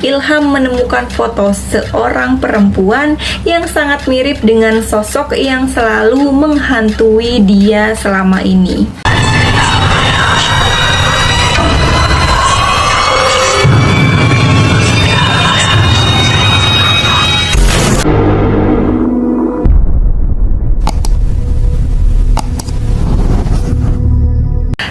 Ilham menemukan foto seorang perempuan yang sangat mirip dengan sosok yang selalu menghantui dia selama ini.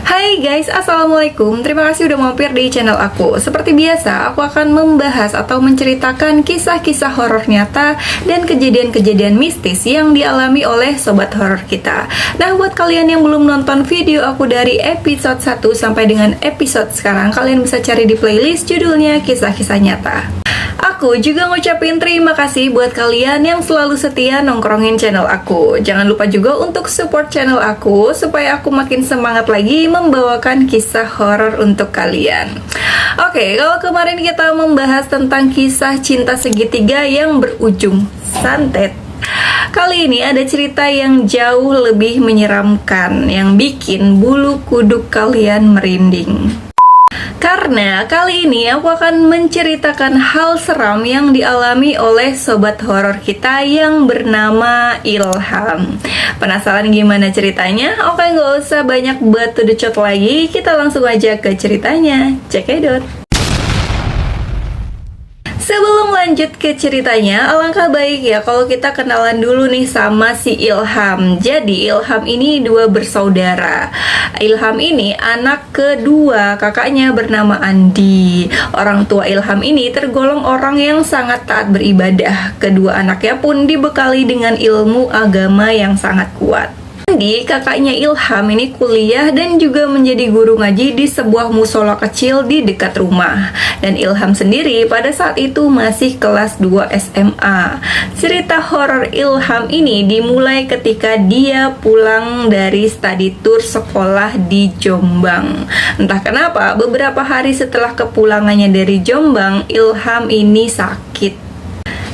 Hai guys, assalamualaikum. Terima kasih udah mampir di channel aku. Seperti biasa, aku akan membahas atau menceritakan kisah-kisah horor nyata dan kejadian-kejadian mistis yang dialami oleh sobat horor kita. Nah, buat kalian yang belum nonton video aku dari episode 1 sampai dengan episode sekarang, kalian bisa cari di playlist judulnya Kisah-Kisah Nyata. Aku juga ngucapin terima kasih buat kalian yang selalu setia nongkrongin channel aku. Jangan lupa juga untuk support channel aku supaya aku makin semangat lagi membawakan kisah horor untuk kalian. Oke, kalau kemarin kita membahas tentang kisah cinta segitiga yang berujung santet, kali ini ada cerita yang jauh lebih menyeramkan yang bikin bulu kuduk kalian merinding. Karena kali ini aku akan menceritakan hal seram yang dialami oleh sobat horor kita yang bernama Ilham. Penasaran gimana ceritanya? Oke, nggak usah banyak batu decot lagi, kita langsung aja ke ceritanya. Cekidot. Sebelum lanjut ke ceritanya, alangkah baik ya kalau kita kenalan dulu nih sama si Ilham. Jadi Ilham ini dua bersaudara. Ilham ini anak kedua, kakaknya bernama Andi. Orang tua Ilham ini tergolong orang yang sangat taat beribadah. Kedua anaknya pun dibekali dengan ilmu agama yang sangat kuat. Andi, kakaknya Ilham ini kuliah dan juga menjadi guru ngaji di sebuah musola kecil di dekat rumah. Dan Ilham sendiri pada saat itu masih kelas 2 SMA. Cerita horor Ilham ini dimulai ketika dia pulang dari study tour sekolah di Jombang. Entah kenapa, beberapa hari setelah kepulangannya dari Jombang, Ilham ini sakit.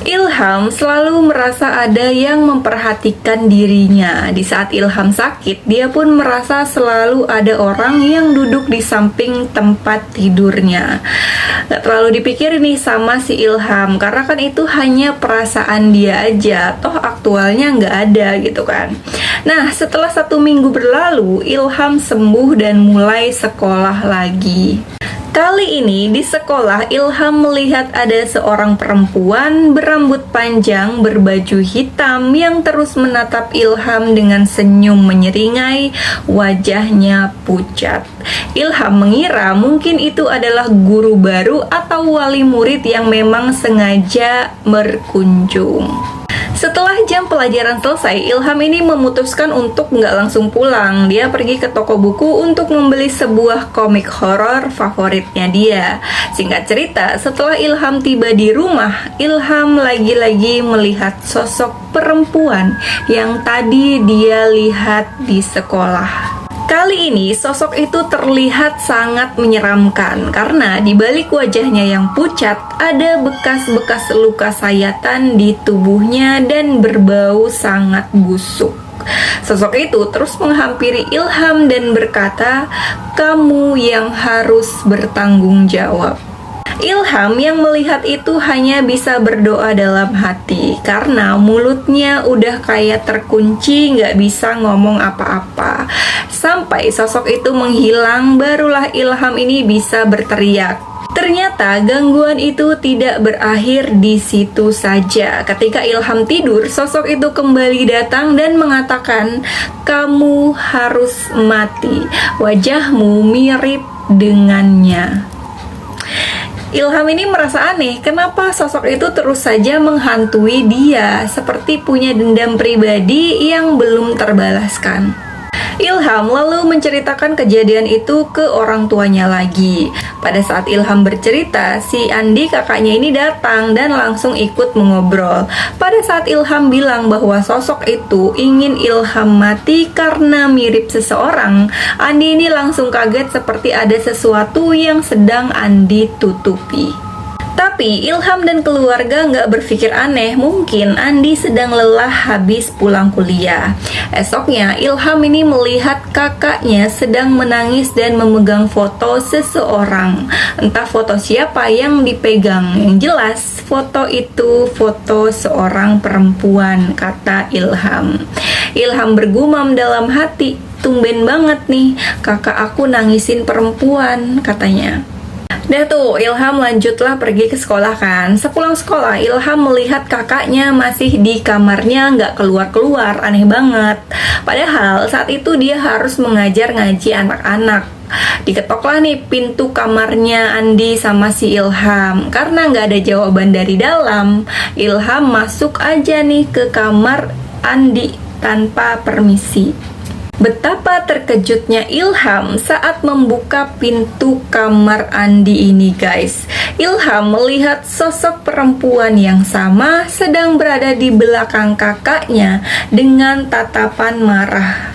Ilham selalu merasa ada yang memperhatikan dirinya. Di saat Ilham sakit, dia pun merasa selalu ada orang yang duduk di samping tempat tidurnya. Gak terlalu dipikirin nih sama si Ilham, karena kan itu hanya perasaan dia aja, toh aktualnya gak ada gitu kan. Nah, setelah 1 minggu berlalu, Ilham sembuh dan mulai sekolah lagi. Kali ini di sekolah, Ilham melihat ada seorang perempuan berambut panjang berbaju hitam yang terus menatap Ilham dengan senyum menyeringai, wajahnya pucat. Ilham mengira mungkin itu adalah guru baru atau wali murid yang memang sengaja berkunjung. Setelah jam pelajaran selesai, Ilham ini memutuskan untuk nggak langsung pulang. Dia pergi ke toko buku untuk membeli sebuah komik horor favoritnya dia. Singkat cerita, setelah Ilham tiba di rumah, Ilham lagi-lagi melihat sosok perempuan yang tadi dia lihat di sekolah. Kali ini sosok itu terlihat sangat menyeramkan karena di balik wajahnya yang pucat ada bekas-bekas luka sayatan di tubuhnya dan berbau sangat busuk. Sosok itu terus menghampiri Ilham dan berkata, "Kamu yang harus bertanggung jawab." Ilham yang melihat itu hanya bisa berdoa dalam hati karena mulutnya udah kayak terkunci, nggak bisa ngomong apa-apa. Sampai sosok itu menghilang, barulah Ilham ini bisa berteriak. Ternyata gangguan itu tidak berakhir di situ saja. Ketika Ilham tidur, sosok itu kembali datang dan mengatakan, "Kamu harus mati. Wajahmu mirip dengannya." Ilham ini merasa aneh, kenapa sosok itu terus saja menghantui dia, seperti punya dendam pribadi yang belum terbalaskan. Ilham lalu menceritakan kejadian itu ke orang tuanya lagi. Pada saat Ilham bercerita, si Andi kakaknya ini datang dan langsung ikut mengobrol. Pada saat Ilham bilang bahwa sosok itu ingin Ilham mati karena mirip seseorang, Andi ini langsung kaget seperti ada sesuatu yang sedang Andi tutupi. Tapi Ilham dan keluarga nggak berpikir aneh, mungkin Andi sedang lelah habis pulang kuliah. Esoknya Ilham ini melihat kakaknya sedang menangis dan memegang foto seseorang. Entah foto siapa yang dipegang, yang jelas foto itu foto seorang perempuan, kata Ilham. Ilham bergumam dalam hati, tumben banget nih kakak aku nangisin perempuan, katanya. Dah tuh, Ilham lanjutlah pergi ke sekolah kan. Sepulang sekolah, Ilham melihat kakaknya masih di kamarnya, nggak keluar-keluar, aneh banget. Padahal saat itu dia harus mengajar ngaji anak-anak. Diketoklah nih pintu kamarnya Andi sama si Ilham. Karena nggak ada jawaban dari dalam, Ilham masuk aja nih ke kamar Andi tanpa permisi. Betapa terkejutnya Ilham saat membuka pintu kamar Andi ini, guys. Ilham melihat sosok perempuan yang sama sedang berada di belakang kakaknya dengan tatapan marah.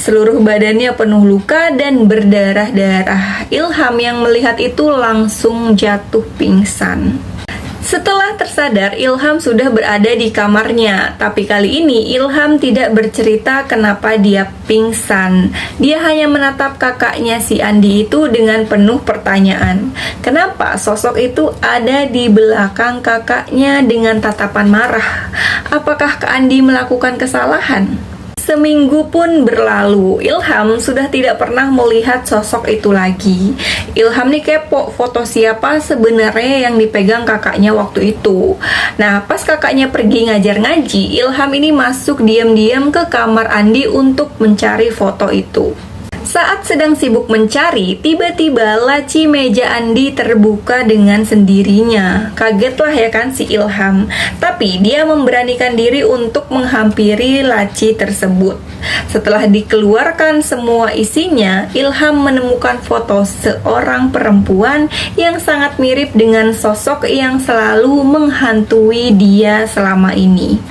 Seluruh badannya penuh luka dan berdarah-darah. Ilham yang melihat itu langsung jatuh pingsan. Setelah tersadar, Ilham sudah berada di kamarnya. Tapi kali ini Ilham tidak bercerita kenapa dia pingsan. Dia hanya menatap kakaknya si Andi itu dengan penuh pertanyaan. Kenapa sosok itu ada di belakang kakaknya dengan tatapan marah? Apakah Kak Andi melakukan kesalahan? Seminggu pun berlalu, Ilham sudah tidak pernah melihat sosok itu lagi. Ilham nih kepo foto siapa sebenarnya yang dipegang kakaknya waktu itu. Nah, pas kakaknya pergi ngajar ngaji, Ilham ini masuk diam-diam ke kamar Andi untuk mencari foto itu. Saat sedang sibuk mencari, tiba-tiba laci meja Andi terbuka dengan sendirinya. Kagetlah ya kan si Ilham. Tapi dia memberanikan diri untuk menghampiri laci tersebut. Setelah dikeluarkan semua isinya, Ilham menemukan foto seorang perempuan yang sangat mirip dengan sosok yang selalu menghantui dia selama ini.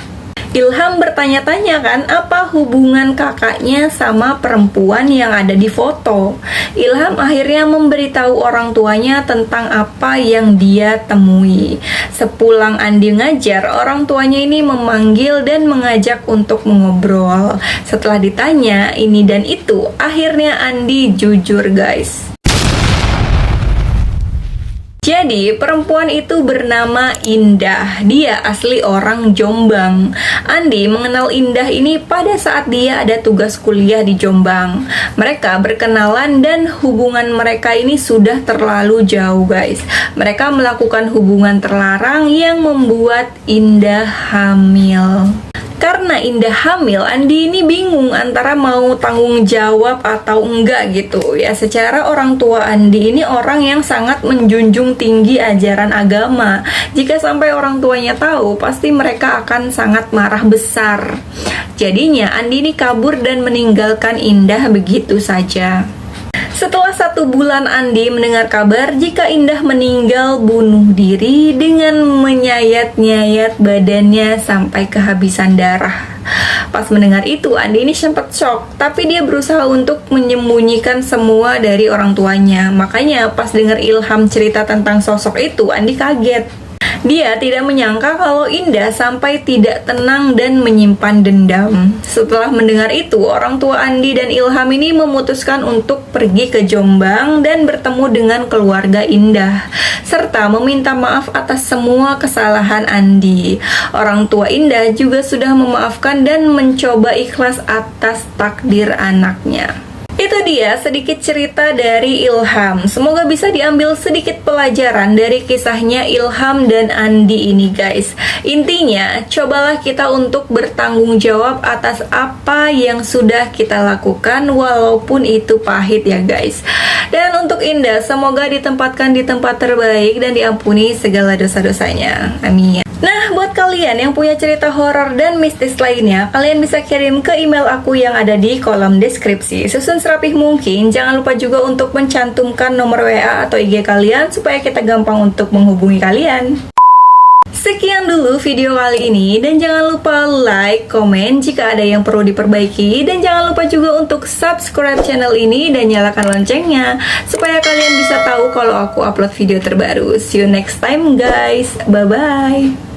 Ilham bertanya-tanya kan, apa hubungan kakaknya sama perempuan yang ada di foto. Ilham akhirnya memberitahu orang tuanya tentang apa yang dia temui. Sepulang Andi ngajar, orang tuanya ini memanggil dan mengajak untuk mengobrol. Setelah ditanya ini dan itu, akhirnya Andi jujur, guys. Jadi, perempuan itu bernama Indah. Dia asli orang Jombang. Andi mengenal Indah ini pada saat dia ada tugas kuliah di Jombang. Mereka berkenalan dan hubungan mereka ini sudah terlalu jauh, guys. Mereka melakukan hubungan terlarang yang membuat Indah hamil. Karena Indah hamil, Andi ini bingung antara mau tanggung jawab atau enggak gitu ya. Secara orang tua Andi ini orang yang sangat menjunjung tinggi ajaran agama. Jika sampai orang tuanya tahu, pasti mereka akan sangat marah besar. Jadinya Andi ini kabur dan meninggalkan Indah begitu saja. Setelah 1 bulan Andi mendengar kabar jika Indah meninggal bunuh diri dengan menyayat-nyayat badannya sampai kehabisan darah. Pas mendengar itu, Andi ini sempat shock, tapi dia berusaha untuk menyembunyikan semua dari orang tuanya. Makanya pas dengar Ilham cerita tentang sosok itu, Andi kaget. Dia tidak menyangka kalau Indah sampai tidak tenang dan menyimpan dendam. Setelah mendengar itu, orang tua Andi dan Ilham ini memutuskan untuk pergi ke Jombang dan bertemu dengan keluarga Indah, serta meminta maaf atas semua kesalahan Andi. Orang tua Indah juga sudah memaafkan dan mencoba ikhlas atas takdir anaknya. Itu dia sedikit cerita dari Ilham. Semoga bisa diambil sedikit pelajaran dari kisahnya Ilham dan Andi ini, guys. Intinya, cobalah kita untuk bertanggung jawab atas apa yang sudah kita lakukan, walaupun itu pahit ya, guys. Dan untuk Indah, semoga ditempatkan di tempat terbaik dan diampuni segala dosa-dosanya. Amin. Nah, buat kalian yang punya cerita horor dan mistis lainnya, kalian bisa kirim ke email aku yang ada di kolom deskripsi. Susun serapih mungkin, jangan lupa juga untuk mencantumkan nomor WA atau IG kalian supaya kita gampang untuk menghubungi kalian. See Sekian dulu video kali ini, dan jangan lupa like, komen jika ada yang perlu diperbaiki, dan jangan lupa juga untuk subscribe channel ini dan nyalakan loncengnya supaya kalian bisa tahu kalau aku upload video terbaru. See you next time guys, bye bye.